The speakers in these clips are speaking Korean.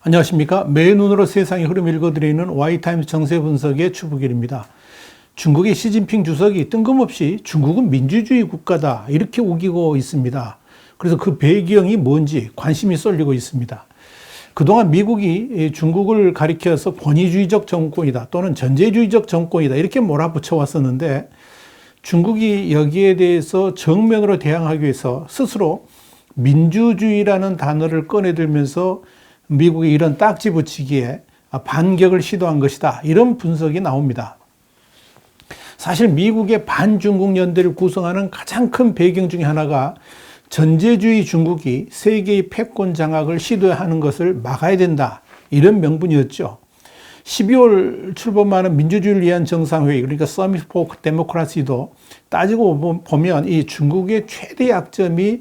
안녕하십니까. 매의 눈으로 세상의 흐름 읽어드리는 Y타임스 정세 분석의 추부길입니다. 중국의 시진핑 주석이 뜬금없이 중국은 민주주의 국가다 이렇게 우기고 있습니다. 그래서 그 배경이 뭔지 관심이 쏠리고 있습니다. 그동안 미국이 중국을 가리켜서 권위주의적 정권이다 또는 전제주의적 정권이다 이렇게 몰아붙여 왔었는데, 중국이 여기에 대해서 정면으로 대항하기 위해서 스스로 민주주의라는 단어를 꺼내들면서 미국이 이런 딱지 붙이기에 반격을 시도한 것이다, 이런 분석이 나옵니다. 사실 미국의 반중국 연대를 구성하는 가장 큰 배경 중에 하나가 전제주의 중국이 세계의 패권 장악을 시도하는 것을 막아야 된다, 이런 명분이었죠. 12월 출범하는 민주주의를 위한 정상회의, 그러니까 서밋 포 데모크라시도 따지고 보면 이 중국의 최대 약점이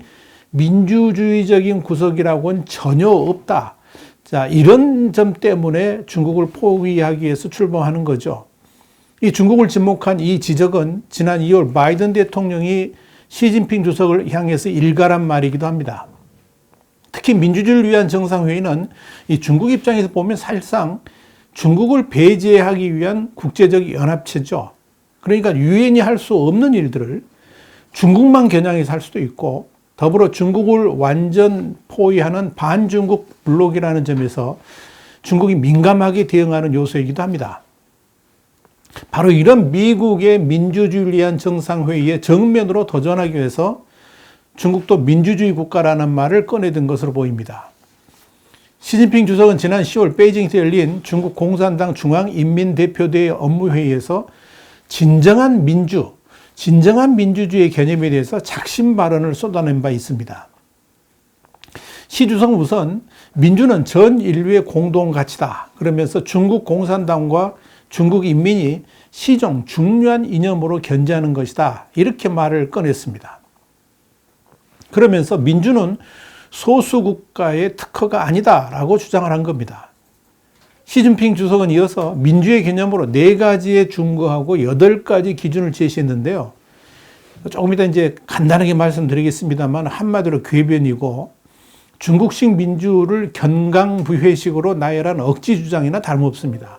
민주주의적인 구석이라고는 전혀 없다. 자, 이런 점 때문에 중국을 포위하기 위해서 출범하는 거죠. 이 중국을 지목한 이 지적은 지난 2월 바이든 대통령이 시진핑 주석을 향해서 일갈한 말이기도 합니다. 특히 민주주의를 위한 정상회의는 이 중국 입장에서 보면 사실상 중국을 배제하기 위한 국제적 연합체죠. 그러니까 유엔이 할 수 없는 일들을 중국만 겨냥해서 할 수도 있고, 더불어 중국을 완전 포위하는 반중국 블록이라는 점에서 중국이 민감하게 대응하는 요소이기도 합니다. 바로 이런 미국의 민주주의를 위한 정상회의에 정면으로 도전하기 위해서 중국도 민주주의 국가라는 말을 꺼내든 것으로 보입니다. 시진핑 주석은 지난 10월 베이징에서 열린 중국 공산당 중앙인민대표대회 업무회의에서 진정한 민주주의의 개념에 대해서 작심 발언을 쏟아낸 바 있습니다. 시 주석은 우선 민주는 전 인류의 공동 가치다 그러면서 중국 공산당과 중국 인민이 시종 중요한 이념으로 견지하는 것이다, 이렇게 말을 꺼냈습니다. 그러면서 민주는 소수 국가의 특허가 아니다라고 주장을 한 겁니다. 시진핑 주석은 이어서 민주의 개념으로 4가지에 준거하고 8가지 기준을 제시했는데요. 조금 이따 이제 간단하게 말씀드리겠습니다만 한마디로 궤변이고, 중국식 민주를 견강부회식으로 나열한 억지 주장이나 다름없습니다.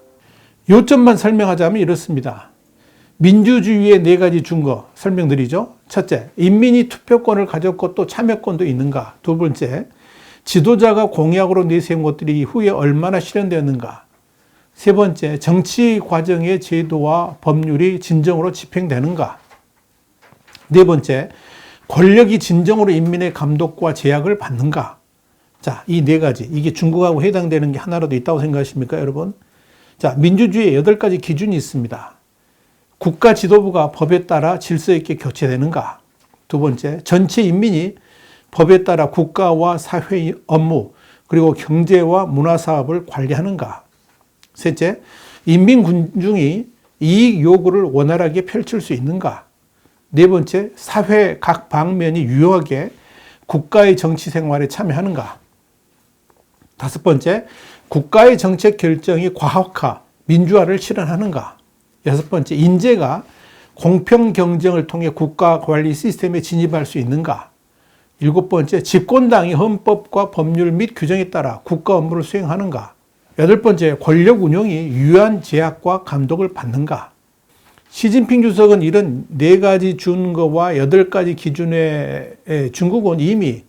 요점만 설명하자면 이렇습니다. 민주주의의 4가지 준거 설명드리죠. 첫째, 인민이 투표권을 가졌고 또 참여권도 있는가. 두 번째, 지도자가 공약으로 내세운 것들이 후에 얼마나 실현되었는가. 세 번째, 정치 과정의 제도와 법률이 진정으로 집행되는가. 네 번째, 권력이 진정으로 인민의 감독과 제약을 받는가. 자, 이 4가지, 이게 중국하고 해당되는 게 하나라도 있다고 생각하십니까, 여러분? 자, 민주주의에 8가지 기준이 있습니다. 국가 지도부가 법에 따라 질서 있게 교체되는가. 두 번째, 전체 인민이 법에 따라 국가와 사회의 업무, 그리고 경제와 문화 사업을 관리하는가. 셋째, 인민 군중이 이익 요구를 원활하게 펼칠 수 있는가. 네 번째, 사회 각 방면이 유효하게 국가의 정치 생활에 참여하는가. 다섯 번째, 국가의 정책 결정이 과학화, 민주화를 실현하는가. 여섯 번째, 인재가 공평 경쟁을 통해 국가 관리 시스템에 진입할 수 있는가. 일곱 번째, 집권당이 헌법과 법률 및 규정에 따라 국가 업무를 수행하는가. 여덟 번째, 권력 운영이 유효한 제약과 감독을 받는가. 시진핑 주석은 이런 4가지 준거와 8가지 기준의 중국은 이미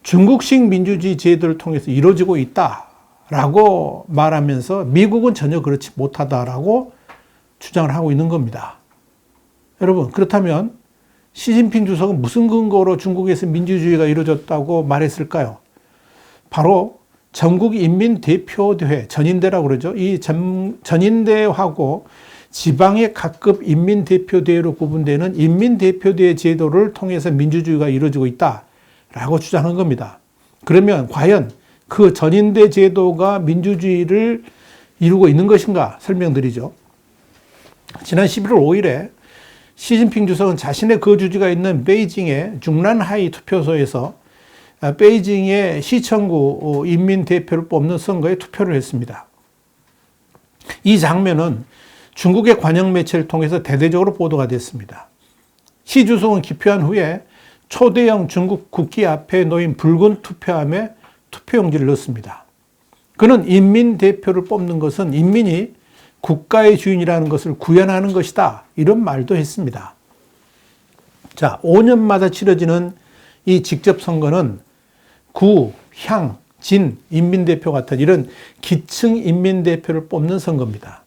중국식 민주주의 제도를 통해서 이루어지고 있다라고 말하면서 미국은 전혀 그렇지 못하다라고 주장을 하고 있는 겁니다. 여러분, 그렇다면 시진핑 주석은 무슨 근거로 중국에서 민주주의가 이루어졌다고 말했을까요? 바로 전국인민대표대회, 전인대라고 그러죠. 이 전인대하고 지방의 각급 인민대표대회로 구분되는 인민대표대회 제도를 통해서 민주주의가 이루어지고 있다라고 주장한 겁니다. 그러면 과연 그 전인대 제도가 민주주의를 이루고 있는 것인가 설명드리죠. 지난 11월 5일에 시진핑 주석은 자신의 거주지가 있는 베이징의 중란하이 투표소에서 베이징의 시청구 인민대표를 뽑는 선거에 투표를 했습니다. 이 장면은 중국의 관영 매체를 통해서 대대적으로 보도가 됐습니다. 시 주석은 기표한 후에 초대형 중국 국기 앞에 놓인 붉은 투표함에 투표용지를 넣습니다. 그는 인민 대표를 뽑는 것은 인민이 국가의 주인이라는 것을 구현하는 것이다. 이런 말도 했습니다. 자, 5년마다 치러지는 이 직접 선거는 구, 향, 진, 인민대표 같은 이런 기층 인민대표를 뽑는 선거입니다.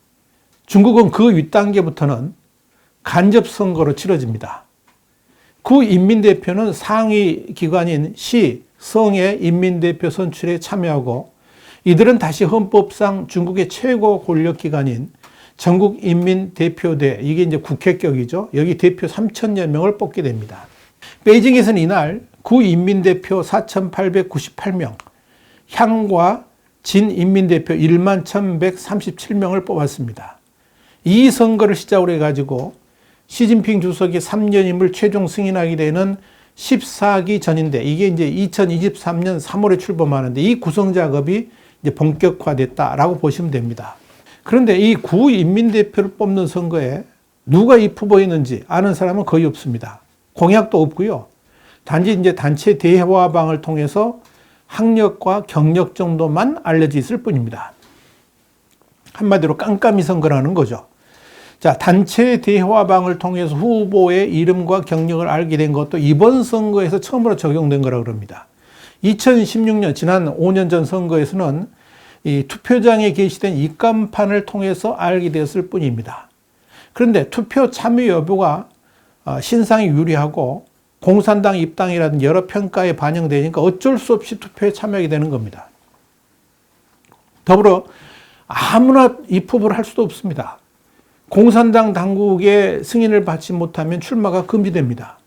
중국은 그 윗단계부터는 간접 선거로 치러집니다. 구 인민대표는 상위 기관인 시, 성의 인민대표 선출에 참여하고 이들은 다시 헌법상 중국의 최고 권력기관인 전국인민대표대, 이게 이제 국회격이죠. 여기 대표 3,000여 명을 뽑게 됩니다. 베이징에서는 이날 구인민대표 4,898명, 향과 진인민대표 11,137명을 뽑았습니다. 이 선거를 시작으로 해가지고 시진핑 주석이 3년임을 최종 승인하게 되는 14기 전인데 이게 이제 2023년 3월에 출범하는데 이 구성 작업이 이제 본격화됐다라고 보시면 됩니다. 그런데 이 구인민대표를 뽑는 선거에 누가 입후보였는지 아는 사람은 거의 없습니다. 공약도 없고요. 단지 이제 단체 대화방을 통해서 학력과 경력 정도만 알려져 있을 뿐입니다. 한마디로 깜깜이 선거라는 거죠. 자, 단체 대화방을 통해서 후보의 이름과 경력을 알게 된 것도 이번 선거에서 처음으로 적용된 거라고 합니다. 2016년 지난 5년 전 선거에서는 이 투표장에 게시된 입간판을 통해서 알게 되었을 뿐입니다. 그런데 투표 참여 여부가 신상이 유리하고 공산당 입당이라든 여러 평가에 반영되니까 어쩔 수 없이 투표에 참여하게 되는 겁니다. 더불어 아무나 입후보를 할 수도 없습니다. 공산당 당국의 승인을 받지 못하면 출마가 금지됩니다.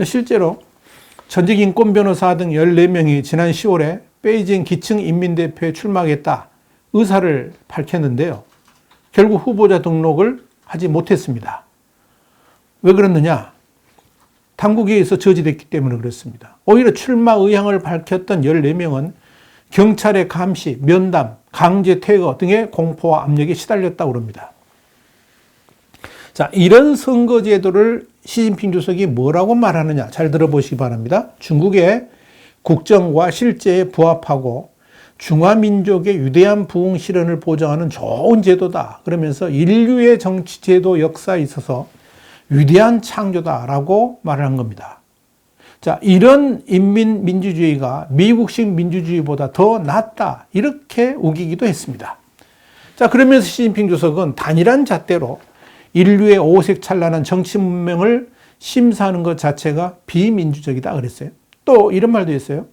실제로 전직 인권 변호사 등 14명이 지난 10월에 베이징 기층 인민대표에 출마하겠다 의사를 밝혔는데요. 결국 후보자 등록을 하지 못했습니다. 왜 그랬느냐? 당국에 의해서 저지됐기 때문에 그렇습니다. 오히려 출마 의향을 밝혔던 14명은 경찰의 감시, 면담, 강제 퇴거 등의 공포와 압력에 시달렸다고 합니다. 자, 이런 선거제도를 시진핑 주석이 뭐라고 말하느냐 잘 들어보시기 바랍니다. 중국의 국정과 실제에 부합하고 중화민족의 유대한 부흥 실현을 보장하는 좋은 제도다. 그러면서 인류의 정치제도 역사에 있어서 위대한 창조다라고 말을 한 겁니다. 자, 이런 인민민주주의가 미국식 민주주의보다 더 낫다. 이렇게 우기기도 했습니다. 자, 그러면서 시진핑 주석은 단일한 잣대로 인류의 오색찬란한 정치 문명을 심사하는 것 자체가 비민주적이다 그랬어요. 또 이런 말도 했어요.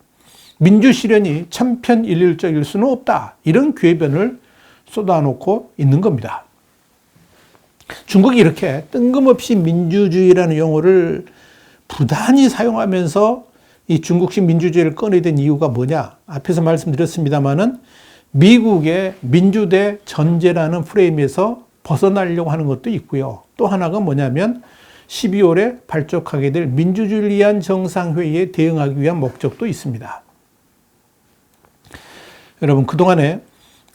민주실현이 천편일률적일 수는 없다. 이런 궤변을 쏟아놓고 있는 겁니다. 중국이 이렇게 뜬금없이 민주주의라는 용어를 부단히 사용하면서 이 중국식 민주주의를 꺼내든 이유가 뭐냐? 앞에서 말씀드렸습니다마는 미국의 민주 대 전제라는 프레임에서 벗어나려고 하는 것도 있고요. 또 하나가 뭐냐면 12월에 발족하게 될 민주주의를 위한 정상회의에 대응하기 위한 목적도 있습니다. 여러분, 그동안에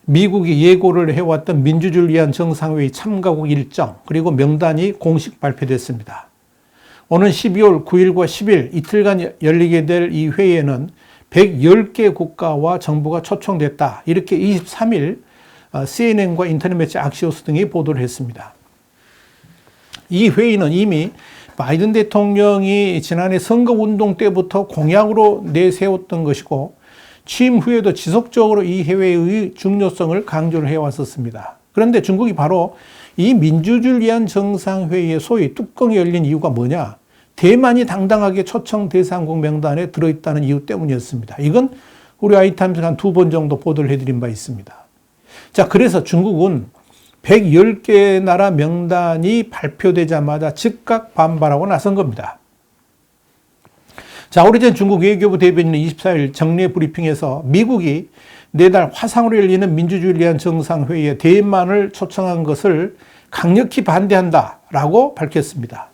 미국이 예고를 해왔던 민주주의를 위한 정상회의 참가국 일정 그리고 명단이 공식 발표됐습니다. 오는 12월 9일과 10일 이틀간 열리게 될 이 회의에는 110개 국가와 정부가 초청됐다. 이렇게 23일 CNN과 인터넷 매체 악시오스 등이 보도를 했습니다. 이 회의는 이미 바이든 대통령이 지난해 선거운동 때부터 공약으로 내세웠던 것이고 취임 후에도 지속적으로 이 회의의 중요성을 강조를 해왔었습니다. 그런데 중국이 바로 이 민주주의를 위한 정상회의에 소위 뚜껑이 열린 이유가 뭐냐? 대만이 당당하게 초청 대상국 명단에 들어있다는 이유 때문이었습니다. 이건 우리 아이타임스가 한 2번 정도 보도를 해드린 바 있습니다. 자, 그래서 중국은 110개 나라 명단이 발표되자마자 즉각 반발하고 나선 겁니다. 자, 오래전 중국 외교부 대변인은 24일 정례 브리핑에서 미국이 내달 화상으로 열리는 민주주의를 위한 정상회의에 대만을 초청한 것을 강력히 반대한다라고 밝혔습니다.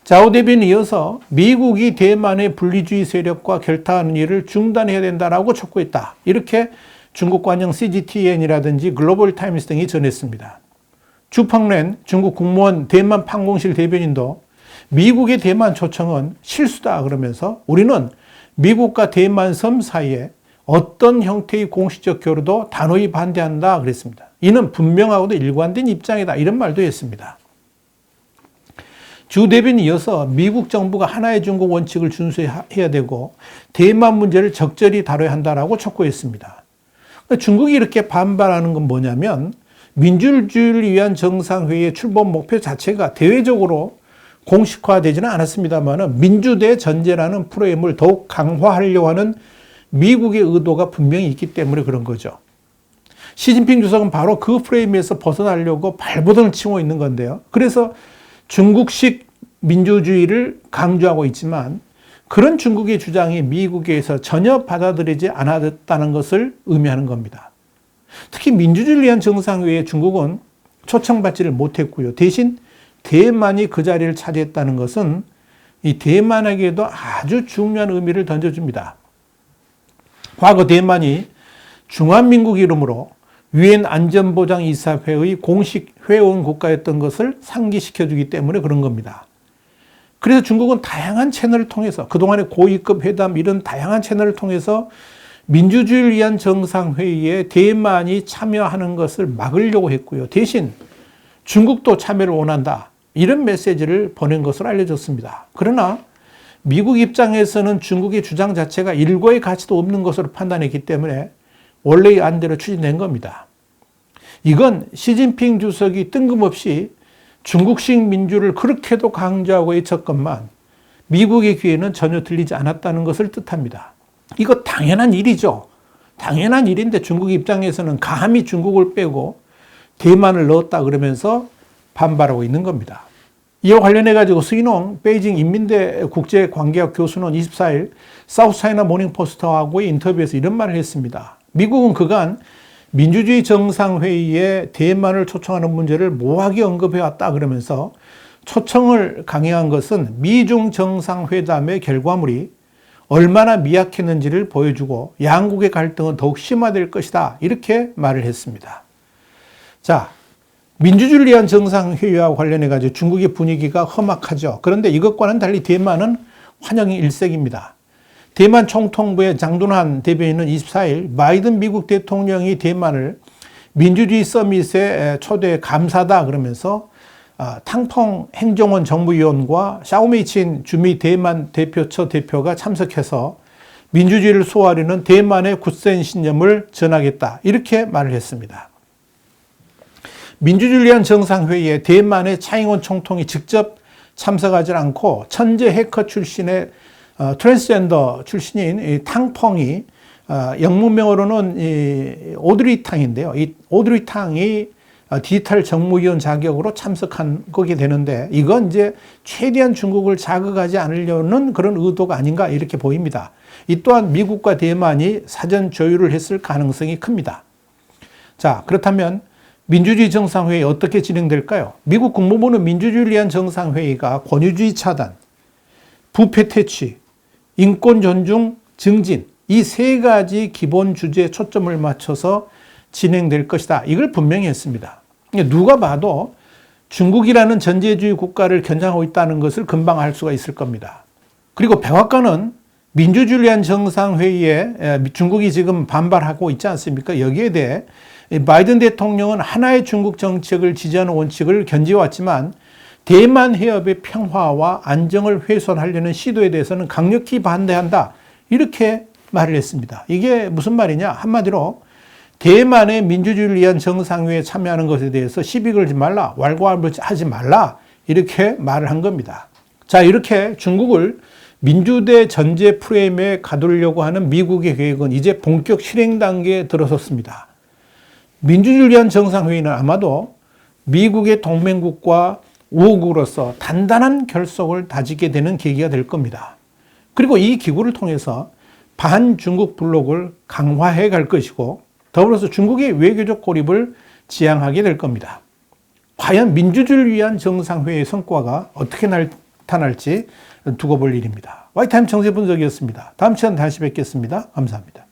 자오 대변인은 이어서 미국이 대만의 분리주의 세력과 결탁하는 일을 중단해야 된다라고 촉구했다. 이렇게 중국 관영 CGTN이라든지 글로벌 타임스 등이 전했습니다. 주펑렌 중국 국무원 대만 판공실 대변인도 미국의 대만 초청은 실수다 그러면서 우리는 미국과 대만 섬 사이에 어떤 형태의 공식적 교류도 단호히 반대한다 그랬습니다. 이는 분명하고도 일관된 입장이다 이런 말도 했습니다. 주 대변인이 이어서 미국 정부가 하나의 중국 원칙을 준수해야 되고 대만 문제를 적절히 다뤄야 한다라고 촉구했습니다. 중국이 이렇게 반발하는 건 뭐냐면 민주주의를 위한 정상회의의 출범 목표 자체가 대외적으로 공식화되지는 않았습니다만 민주대 전제라는 프레임을 더욱 강화하려고 하는 미국의 의도가 분명히 있기 때문에 그런 거죠. 시진핑 주석은 바로 그 프레임에서 벗어나려고 발버둥을 치고 있는 건데요. 그래서 중국식 민주주의를 강조하고 있지만 그런 중국의 주장이 미국에서 전혀 받아들이지 않았다는 것을 의미하는 겁니다. 특히 민주주의를 위한 정상회의에 중국은 초청받지를 못했고요. 대신 대만이 그 자리를 차지했다는 것은 이 대만에게도 아주 중요한 의미를 던져줍니다. 과거 대만이 중화민국 이름으로 유엔 안전보장이사회의 공식 회원 국가였던 것을 상기시켜주기 때문에 그런 겁니다. 그래서 중국은 다양한 채널을 통해서 그동안의 고위급 회담 이런 다양한 채널을 통해서 민주주의를 위한 정상회의에 대만이 참여하는 것을 막으려고 했고요. 대신 중국도 참여를 원한다. 이런 메시지를 보낸 것으로 알려졌습니다. 그러나 미국 입장에서는 중국의 주장 자체가 일고의 가치도 없는 것으로 판단했기 때문에 원래의 안대로 추진된 겁니다. 이건 시진핑 주석이 뜬금없이 중국식 민주를 그렇게도 강조하고 외쳤건만 미국의 귀에는 전혀 들리지 않았다는 것을 뜻합니다. 이거 당연한 일이죠. 당연한 일인데 중국 입장에서는 감히 중국을 빼고 대만을 넣었다 그러면서 반발하고 있는 겁니다. 이와 관련해가지고 수인홍 베이징 인민대 국제관계학 교수는 24일 사우스차이나 모닝포스트하고의 인터뷰에서 이런 말을 했습니다. 미국은 그간 민주주의 정상회의에 대만을 초청하는 문제를 모호하게 언급해왔다 그러면서 초청을 강행한 것은 미중 정상회담의 결과물이 얼마나 미약했는지를 보여주고 양국의 갈등은 더욱 심화될 것이다 이렇게 말을 했습니다. 자, 민주주의를 위한 정상회의와 관련해가지고 중국의 분위기가 험악하죠. 그런데 이것과는 달리 대만은 환영이 일색입니다. 대만 총통부의 장둔환 대변인은 24일 바이든 미국 대통령이 대만을 민주주의 서밋에 초대 감사다 그러면서 탕펑 행정원 정무위원과 샤오메이친 주미 대만 대표처 대표가 참석해서 민주주의를 수호하려는 대만의 굳센 신념을 전하겠다 이렇게 말을 했습니다. 민주주의를 위한 정상회의에 대만의 차잉원 총통이 직접 참석하지 않고 천재 해커 출신의 트랜스젠더 출신인 이 탕펑이 영문명으로는 이 오드리 탕인데요. 이 오드리 탕이 디지털 정무위원 자격으로 참석한 거게 되는데 이건 이제 최대한 중국을 자극하지 않으려는 그런 의도가 아닌가 이렇게 보입니다. 이 또한 미국과 대만이 사전 조율을 했을 가능성이 큽니다. 자, 그렇다면 민주주의 정상회의 어떻게 진행될까요? 미국 국무부는 민주주의를 위한 정상회의가 권위주의 차단, 부패 퇴치, 인권 존중, 증진 이 세 가지 기본 주제에 초점을 맞춰서 진행될 것이다. 이걸 분명히 했습니다. 누가 봐도 중국이라는 전제주의 국가를 겨냥하고 있다는 것을 금방 알 수가 있을 겁니다. 그리고 백악관은 민주주의를 위한 정상회의에 중국이 지금 반발하고 있지 않습니까? 여기에 대해 바이든 대통령은 하나의 중국 정책을 지지하는 원칙을 견지해왔지만 대만 해협의 평화와 안정을 훼손하려는 시도에 대해서는 강력히 반대한다. 이렇게 말을 했습니다. 이게 무슨 말이냐? 한마디로 대만의 민주주의를 위한 정상회의에 참여하는 것에 대해서 시비 걸지 말라, 왈가왈부하지 말라 이렇게 말을 한 겁니다. 자, 이렇게 중국을 민주대 전제 프레임에 가두려고 하는 미국의 계획은 이제 본격 실행 단계에 들어섰습니다. 민주주의를 위한 정상회의는 아마도 미국의 동맹국과 우호국으로서 단단한 결속을 다지게 되는 계기가 될 겁니다. 그리고 이 기구를 통해서 반중국 블록을 강화해 갈 것이고 더불어서 중국의 외교적 고립을 지향하게 될 겁니다. 과연 민주주의를 위한 정상회의의 성과가 어떻게 나타날지 두고 볼 일입니다. 와이타임 정세 분석이었습니다. 다음 시간 다시 뵙겠습니다. 감사합니다.